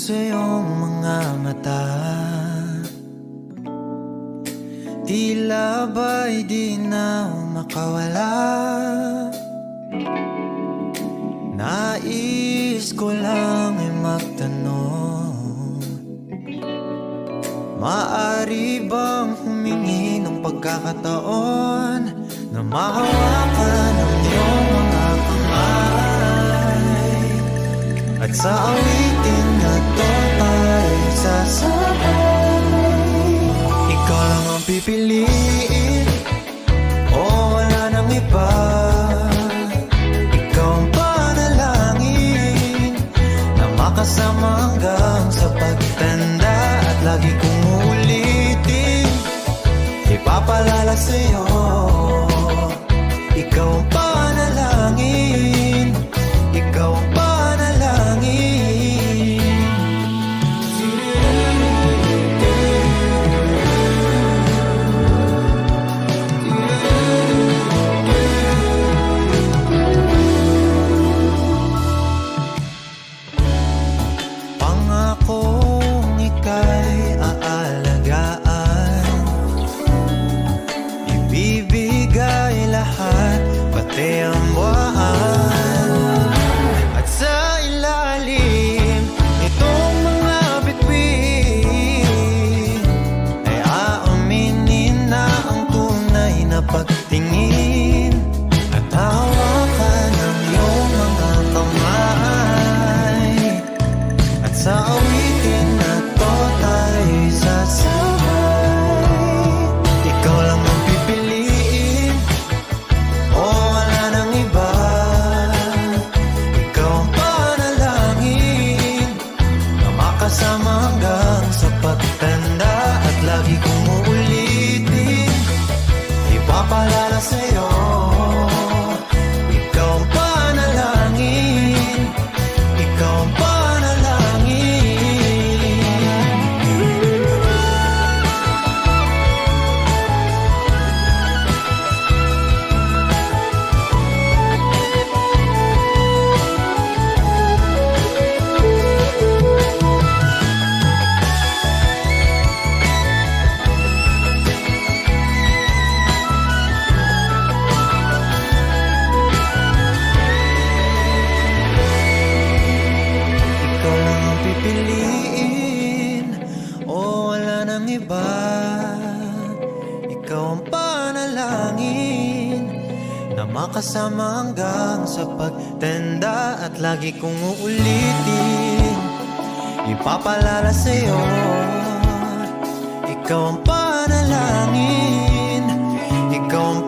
sa iyong mga mata, tila ba'y di na makawala. Nais ko lang ay magtanong, maaari bang humingi ng pagkakataon na mahawakan ang iyong mga kamay, at sa awitin na to ay sasabay. Ikaw lang ang pipiliin, o wala nang iba. Ikaw ang panalangin na makasama hanggang sa pagtanda, at lagi kong uulitin, ipapalala sa'yo. Ikaw ang panalangin, ikaw ang panalangin. Pangakong ika'y aalagaan, ibibigay lahat, pati ang buwan. At sa ilalim nitong mga bituin ay aaminin na ang tunay na pagtingin, at hawakan ang iyong mga kamay, at sa awitin na to tayo'y sasabay. Ikaw lang ang pipiliin, o wala nang iba. Ikaw ang panalangin na makasama hanggang sa pagtanda, at lagi kong uulitin, ipapalala sa'yo. Ikaw ang panalangin, ikaw ang panalangin. Ikaw lang ang pipiliin, o wala nang iba. Ikaw ang panalangin na makasama hanggang sa pagtanda, at lagi kong uulitin, ipapalala sa'yo. Ikaw ang panalangin, ikaw ang